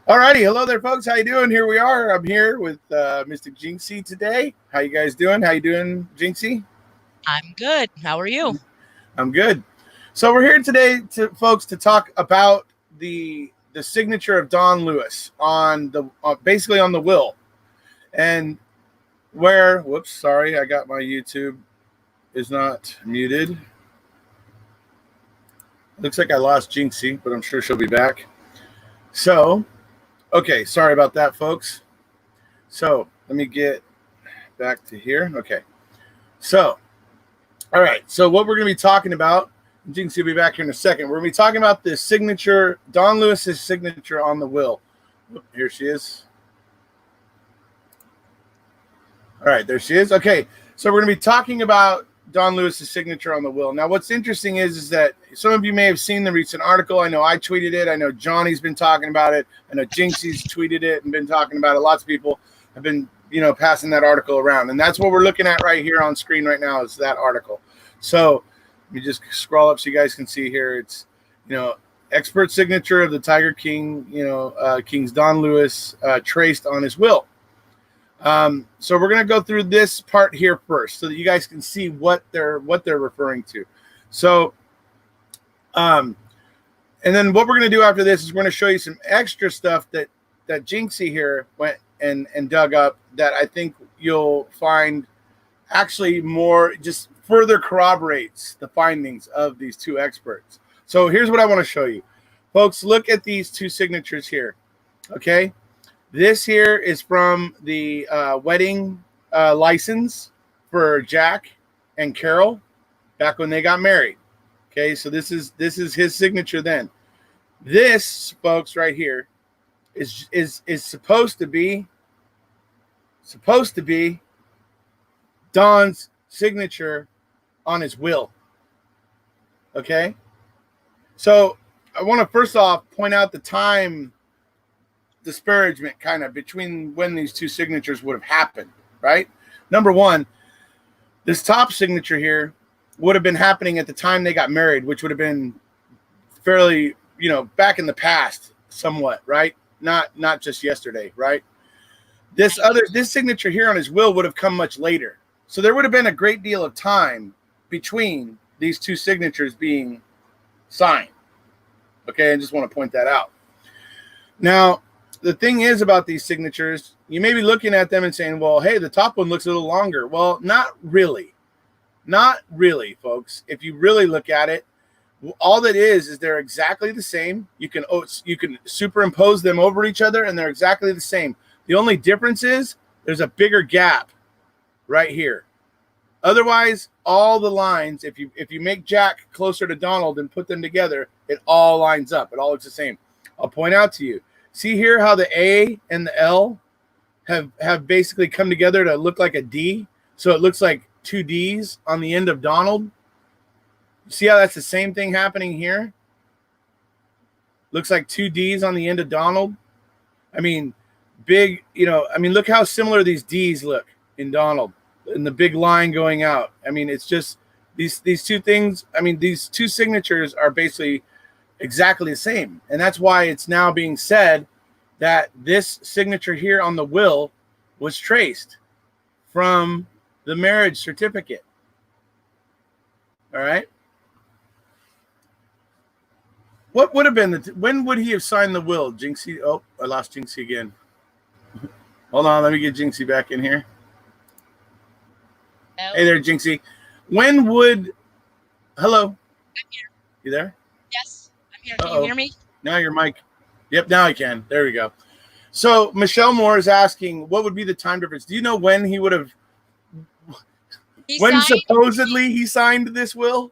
Alrighty, hello there, folks. How you doing? Here we are. I'm here with Mr. Jynxie today. How you guys doing? How you doing, Jynxie? I'm good. How are you? I'm good. So we're here today, folks, to talk about the signature of Don Lewis on the basically on the will, and where. Whoops, sorry, I got my YouTube is not muted. Looks like I lost Jynxie, but I'm sure she'll be back. So. Okay, sorry about that, folks. So let me get back to here. Okay. So, all right. So what we're going to be talking about, Jynxie will be back here in a second. We're going to be talking about the signature, Don Lewis's signature on the will. Here she is. All right, there she is. Okay, so we're going to be talking about Don Lewis's signature on the will. Now, what's interesting is that some of you may have seen the recent article. I know I tweeted it. I know Johnny's been talking about it. I know Jynxie's tweeted it and been talking about it. Lots of people have been, passing that article around. And that's what we're looking at right here on screen right now is that article. So let me just scroll up so you guys can see here. It's, expert signature of the Tiger King, King's Don Lewis traced on his will. So we're going to go through this part here first so that you guys can see what they're referring to. So, and then what we're going to do after this is we're going to show you some extra stuff that Jynxie here went and dug up that I think you'll find actually more just further corroborates the findings of these two experts. So here's what I want to show you. Folks, look at these two signatures here. Okay. This here is from the wedding license for Jack and Carol back when they got married. Okay, so this is his signature then. This, folks, right here is supposed to be Don's signature on his will. Okay? So I want to first off point out the time disparagement kind of between when these two signatures would have happened, right? Number one, this top signature here would have been happening at the time they got married, which would have been fairly, back in the past somewhat, right? Not just yesterday, right? This signature here on his will would have come much later. So there would have been a great deal of time between these two signatures being signed. Okay, I just want to point that out. Now, the thing is about these signatures, you may be looking at them and saying, well, hey, the top one looks a little longer. Well, not really. Not really, folks. If you really look at it, all that is they're exactly the same. You can superimpose them over each other, and they're exactly the same. The only difference is there's a bigger gap right here. Otherwise, all the lines, if you make Jack closer to Donald and put them together, it all lines up. It all looks the same. I'll point out to you. See here how the A and the L have basically come together to look like a D? So it looks like two D's on the end of Donald. See how that's the same thing happening here? Looks like two D's on the end of Donald. I mean, big, look how similar these D's look in Donald and the big line going out. I mean, it's just these two things. I mean, these two signatures are basically exactly the same. And that's why it's now being said that this signature here on the will was traced from the marriage certificate. All right. What would have been when would he have signed the will? Jynxie. Oh, I lost Jynxie again. Hold on. Let me get Jynxie back in here. Hello. Hey there, Jynxie. When would, hello. I'm here. You there? Yes, I'm here. Can you hear me? Now your mic. Yep, now I can. There we go. So Michelle Moore is asking, what would be the time difference? Do you know when he would have, supposedly he signed this will?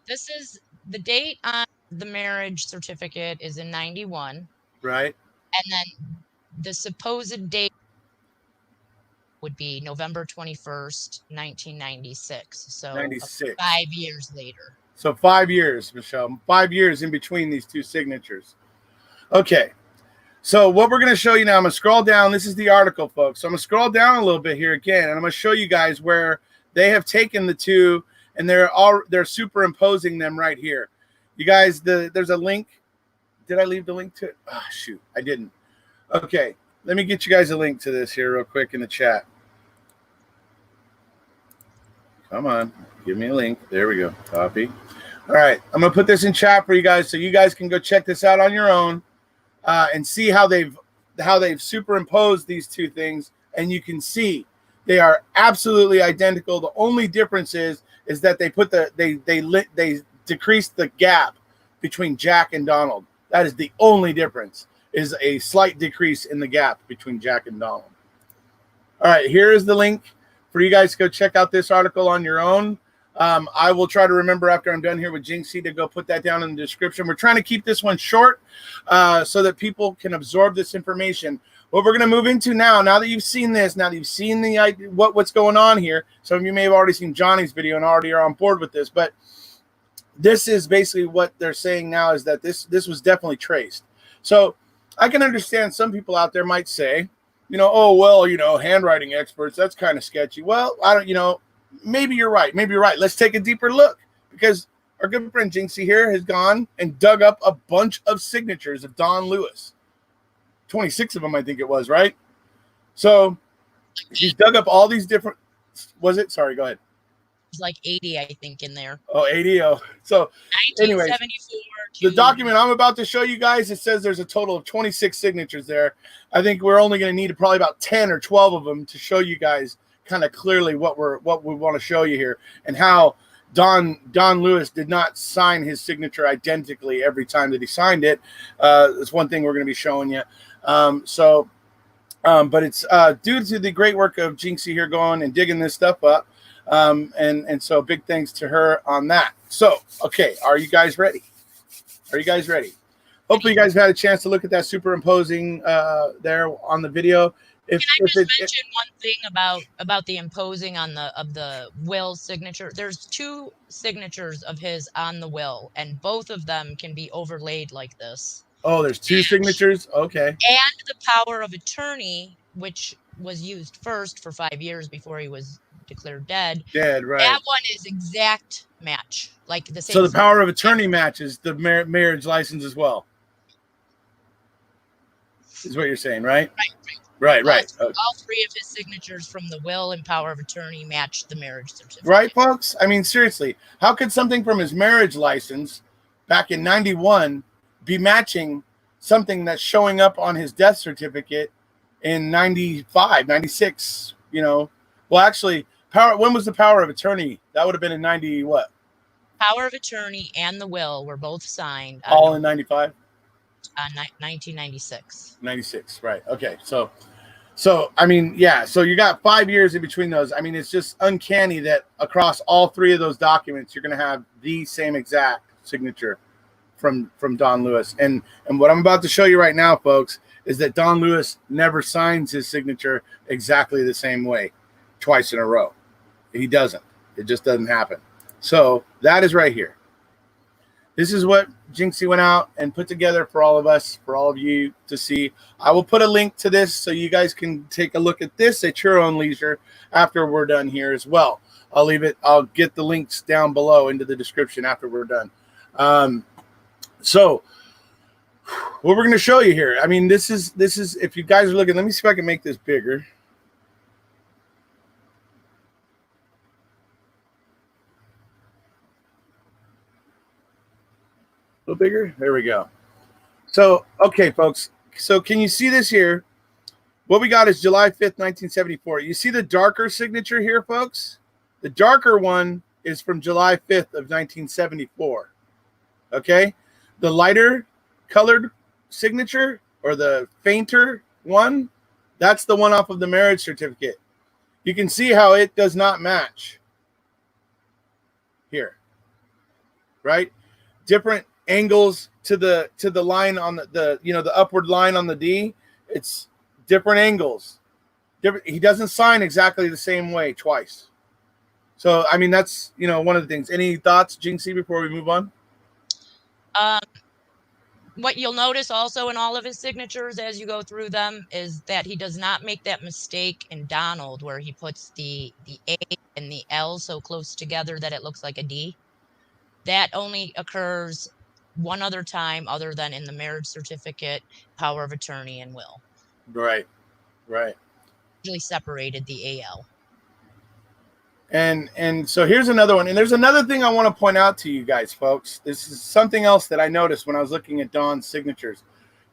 This is the date on the marriage certificate is in 91. Right. And then the supposed date would be November 21st, 1996. So 96. 5 years later. So 5 years, Michelle. 5 years in between these two signatures. Okay. So what we're going to show you now, I'm going to scroll down. This is the article, folks. So I'm going to scroll down a little bit here again, and I'm going to show you guys where they have taken the two, and they're superimposing them right here. You guys, there's a link Did I leave the link to it? Ah, shoot, I didn't. Okay, let me get you guys a link to this here real quick in the chat. Come on, give me a link. There we go. Copy. All right, I'm gonna put this in chat for you guys, so you guys can go check this out on your own and see how they've superimposed these two things, and you can see they are absolutely identical. The only difference is that they put they decreased the gap between Jack and Donald. That is the only difference. Is a slight decrease in the gap between Jack and Donald. All right, here is the link for you guys to go check out this article on your own. I will try to remember after I'm done here with Jynxie to go put that down in the description. We're trying to keep this one short so that people can absorb this information. What we're going to move into now that you've seen this, now that you've seen what's going on here, some of you may have already seen Johnny's video and already are on board with this, but this is basically what they're saying now is that this was definitely traced. So I can understand some people out there might say, oh, well, handwriting experts, that's kind of sketchy. Well, I don't, maybe you're right. Maybe you're right. Let's take a deeper look, because our good friend Jynxie here has gone and dug up a bunch of signatures of Don Lewis. 26 of them, I think it was, right? So he's dug up all these different, was it? Sorry, go ahead. It's like 80, I think, in there. Oh, 80. Oh, so anyway, 1974. The document I'm about to show you guys, it says there's a total of 26 signatures there. I think we're only going to need probably about 10 or 12 of them to show you guys kind of clearly what we want to show you here, and how Don Lewis did not sign his signature identically every time that he signed it. That's one thing we're going to be showing you. But it's due to the great work of Jynxie here going and digging this stuff up. And so big thanks to her on that. So, okay. Are you guys ready? Hopefully you guys had a chance to look at that superimposing there on the video. Can I just mention one thing about the imposing of the will signature? There's two signatures of his on the will, and both of them can be overlaid like this. Oh, there's two signatures? Okay. And the power of attorney, which was used first for 5 years before he was declared dead. Dead, right. That one is exact match. Like the same. So the power of attorney matches the marriage license as well. Is what you're saying, right? Right. Okay. All three of his signatures from the will and power of attorney match the marriage certificate. Right, folks? I mean, seriously, how could something from his marriage license back in 91 be matching something that's showing up on his death certificate in 95, 96, Well, actually, when was the power of attorney? That would have been in 90 what? Power of attorney and the will were both signed. All in 95? 1996. 96, right. Okay. So I mean, yeah, so you got 5 years in between those. I mean, it's just uncanny that across all three of those documents, you're going to have the same exact signature from Don Lewis. And what I'm about to show you right now, folks, is that Don Lewis never signs his signature exactly the same way twice in a row. He doesn't. It just doesn't happen. So that is right here. This is what Jynxie went out and put together for all of us, for all of you to see. I will put a link to this so you guys can take a look at this at your own leisure after we're done here as well. I'll get the links down below into the description after we're done. So what we're going to show you here, I mean, this is, if you guys are looking, let me see if I can make this bigger. A little bigger. There we go. So, okay, folks. So can you see this here? What we got is July 5th, 1974. You see the darker signature here, folks? The darker one is from July 5th of 1974. Okay? The lighter colored signature, or the fainter one, that's the one off of the marriage certificate. You can see how it does not match here. Right? Different angles to the line on the upward line on the D. It's different angles. He doesn't sign exactly the same way twice. So I mean, that's one of the things. Any thoughts, Jynxie, before we move on? What you'll notice also in all of his signatures as you go through them is that he does not make that mistake in Donald where he puts the A and the L so close together that it looks like a D. That only occurs one other time other than in the marriage certificate, power of attorney, and will. Right. Right. Usually separated the AL. And so here's another one. And there's another thing I want to point out to you guys, folks. This is something else that I noticed when I was looking at Dawn's signatures.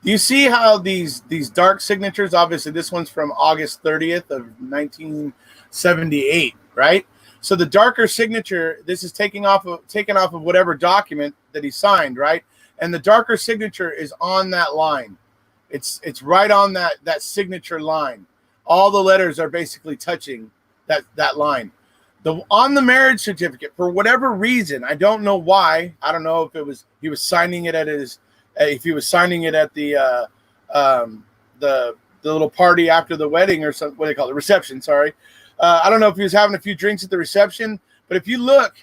Do you see how these dark signatures, obviously this one's from August 30th of 1978, right? So the darker signature, this is taken off of whatever document that he signed, right? And the darker signature is on that line. It's right on that signature line. All the letters are basically touching that line. On the marriage certificate, for whatever reason, I don't know why. I don't know if he was signing it at the little party after the wedding or something. What do they call it? The reception. Sorry, I don't know if he was having a few drinks at the reception. But if you look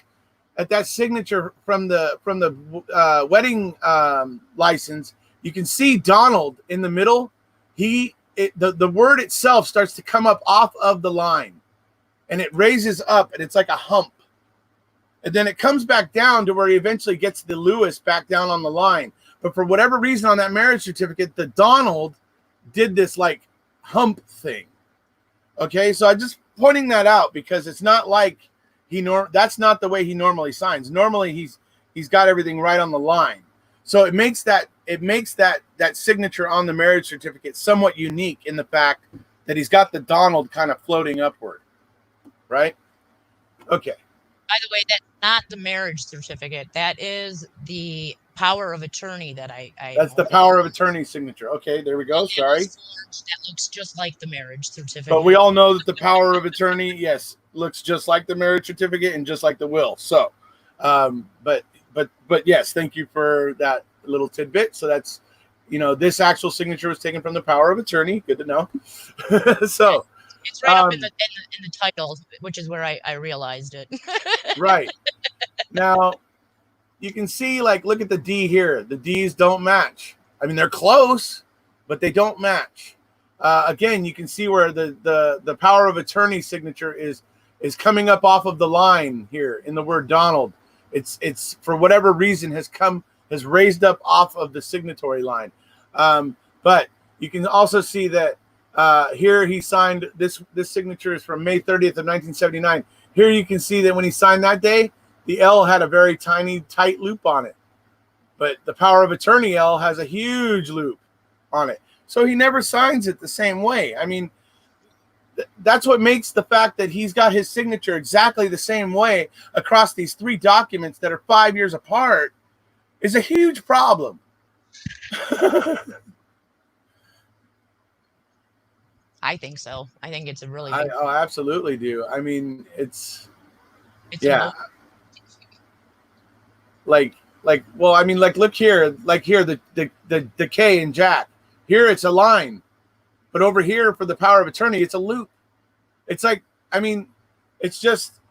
at that signature from the wedding license, you can see Donald in the middle. The word itself starts to come up off of the line. And it raises up, and it's like a hump. And then it comes back down to where he eventually gets the Lewis back down on the line. But for whatever reason on that marriage certificate, the Donald did this like hump thing. Okay, so I'm just pointing that out because it's not like that's not the way he normally signs. Normally he's got everything right on the line. So it makes that signature on the marriage certificate somewhat unique in the fact that he's got the Donald kind of floating upward. Right? Okay. By the way, that's not the marriage certificate. That is the power of attorney that I that's the power of attorney signature. Okay, there we go. Sorry. That looks just like the marriage certificate. But we all know that the power of attorney, yes, looks just like the marriage certificate and just like the will. So, but yes, thank you for that little tidbit. So that's, this actual signature was taken from the power of attorney. Good to know. So. It's right up in the title, which is where I realized it. Right. Now, you can see, look at the D here. The D's don't match. I mean, they're close, but they don't match. Again, you can see where the power of attorney signature is coming up off of the line here in the word Donald. It's for whatever reason has raised up off of the signatory line. But you can also see that here he signed this signature is from May 30th of 1979. Here you can see that when he signed that day, the L had a very tiny, tight loop on it. But the power of attorney L has a huge loop on it. So he never signs it the same way. I mean, that's what makes the fact that he's got his signature exactly the same way across these three documents that are 5 years apart is a huge problem. I think so. I think it's a really I absolutely do. I mean, it's yeah. Well, I mean, look here, the K in Jack. Here it's a line, but over here for the power of attorney, it's a loop. It's like, I mean, it's just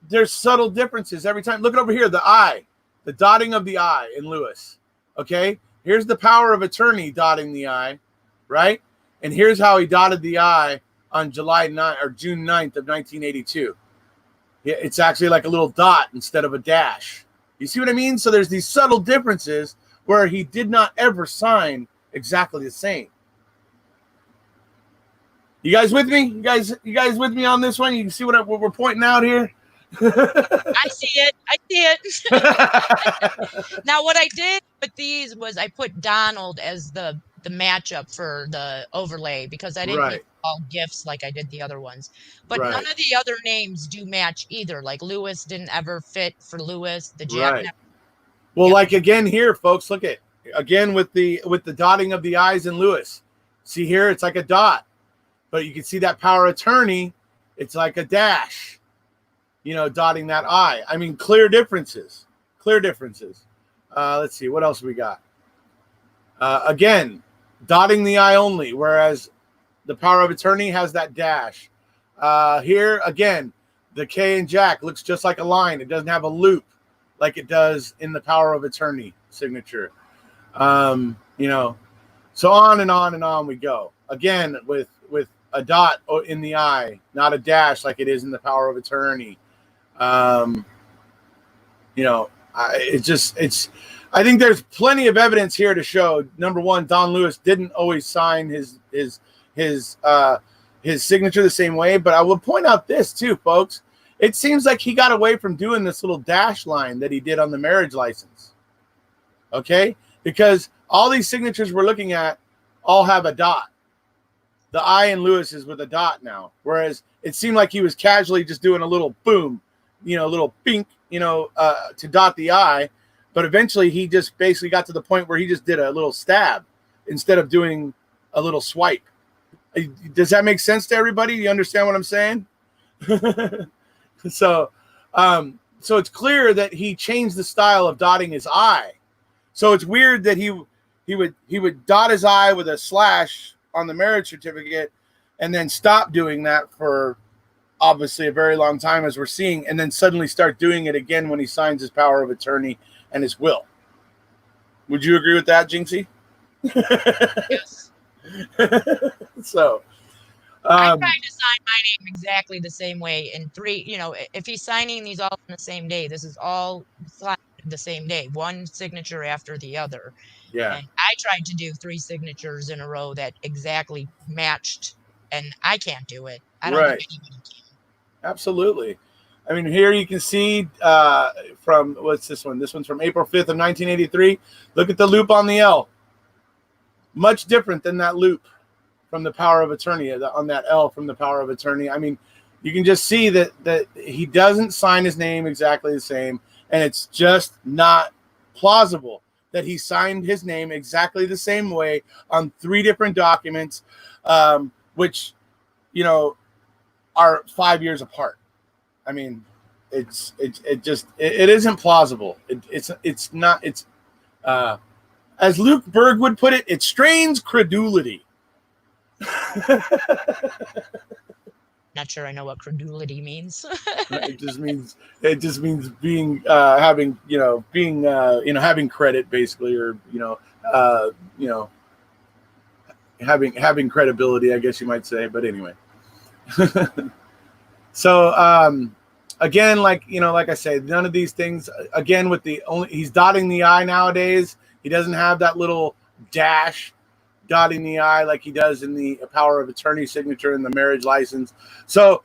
there's subtle differences every time. Look over here, the I, the dotting of the I in Lewis. Okay, here's the power of attorney dotting the I, right? And here's how he dotted the I on June 9th of 1982. Yeah, it's actually like a little dot instead of a dash. You see what I mean? So there's these subtle differences where he did not ever sign exactly the same. You guys with me? You guys with me on this one? You can see what we're pointing out here? I see it. Now, what I did with these was I put Donald as the matchup for the overlay because I didn't need all gifts like I did the other ones. But none of the other names do match either. Like Lewis didn't ever fit for Lewis. The Jack never. Well, like again here, folks, look at again with the dotting of the I's in Lewis. See here, it's like a dot. But you can see that power attorney, it's like a dash, dotting that I. I mean, clear differences. Let's see, what else we got? Again, dotting the I only, whereas the power of attorney has that dash. Here, again, the K in Jack looks just like a line. It doesn't have a loop like it does in the power of attorney signature. So on and on and on we go. Again, with a dot in the I, not a dash like it is in the power of attorney. I think there's plenty of evidence here to show. Number one, Don Lewis didn't always sign his signature the same way. But I will point out this too, folks. It seems like he got away from doing this little dash line that he did on the marriage license. Okay, because all these signatures we're looking at all have a dot. The I in Lewis is with a dot now, whereas it seemed like he was casually just doing a little boom, a little bink, to dot the I. But eventually he just basically got to the point where he just did a little stab instead of doing a little swipe. Does that make sense to everybody? Do you understand what I'm saying? So it's clear that he changed the style of dotting his I. So it's weird that he would dot his I with a slash on the marriage certificate and then stop doing that for obviously a very long time, as we're seeing, and then suddenly start doing it again when he signs his power of attorney and his will. Would you agree with that, Jynxie? Yes. So I tried to sign my name exactly the same way in 3, if he's signing these all on the same day, this is all signed the same day, one signature after the other. yeah. And I tried to do 3 signatures in a row that exactly matched, and I can't do it. I don't think anybody can. Absolutely. I mean, here you can see from, what's this one? This one's from April 5th of 1983. Look at the loop on the L. Much different than that loop from the power of attorney, on that L from the power of attorney. I mean, you can just see that he doesn't sign his name exactly the same, and it's just not plausible that he signed his name exactly the same way on 3 different documents, which, are 5 years apart. I mean, it isn't plausible. It's not. As Luke Berg would put it, it strains credulity. Not sure I know what credulity means. It just means being having having credit, basically, or having credibility, I guess you might say. But anyway. So again, like I say, none of these things, again, he's dotting the I nowadays. He doesn't have that little dash dotting the I like he does in the power of attorney signature in the marriage license. So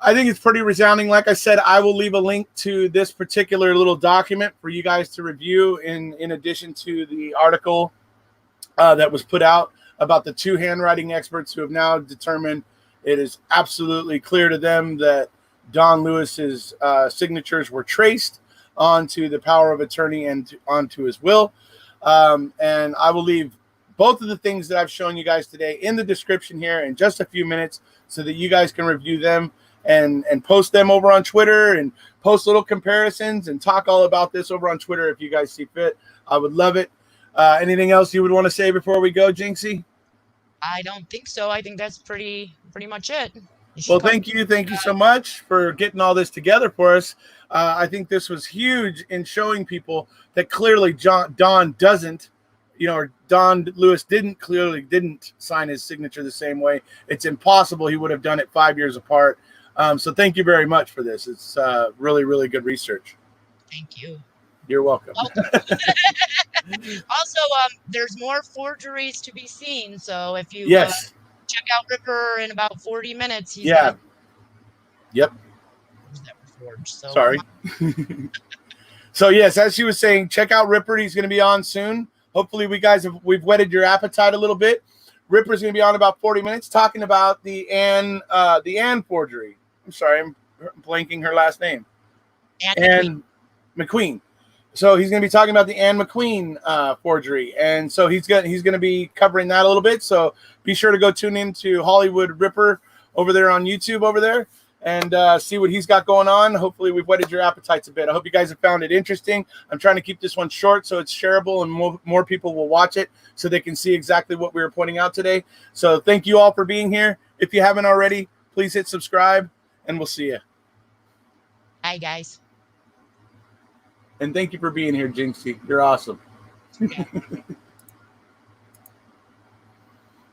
I think it's pretty resounding. Like I said, I will leave a link to this particular little document for you guys to review in addition to the article that was put out about the 2 handwriting experts who have now determined it is absolutely clear to them that Don Lewis's signatures were traced onto the power of attorney and onto his will. And I will leave both of the things that I've shown you guys today in the description here in just a few minutes so that you guys can review them and post them over on Twitter and post little comparisons and talk all about this over on Twitter if you guys see fit. I would love it. Anything else you would want to say before we go, Jynxie? I don't think so. I think that's pretty much it. Well, thank you so much for getting all this together for us. I think this was huge in showing people that clearly Don doesn't, or Don Lewis didn't sign his signature the same way. It's impossible he would have done it 5 years apart. So thank you very much for this. It's really, really good research. Thank you. You're welcome. Also, there's more forgeries to be seen. So if you check out Ripper in about 40 minutes, he's got... Yep. That was forged, so sorry. So yes, as she was saying, check out Ripper. He's going to be on soon. Hopefully, we've whetted your appetite a little bit. Ripper's going to be on about 40 minutes talking about the Anne forgery. I'm sorry, I'm blanking her last name. Anne McQueen. So he's going to be talking about the Anne McQueen forgery, and so he's going to be covering that a little bit. So be sure to go tune into Hollywood Ripper over there on YouTube over there and see what he's got going on. Hopefully we've whetted your appetites a bit. I hope you guys have found it interesting. I'm trying to keep this one short so it's shareable and more people will watch it so they can see exactly what we were pointing out today. So thank you all for being here. If you haven't already, please hit subscribe, and we'll see you. Bye, guys. And thank you for being here, Jynxie. You're awesome. Yeah.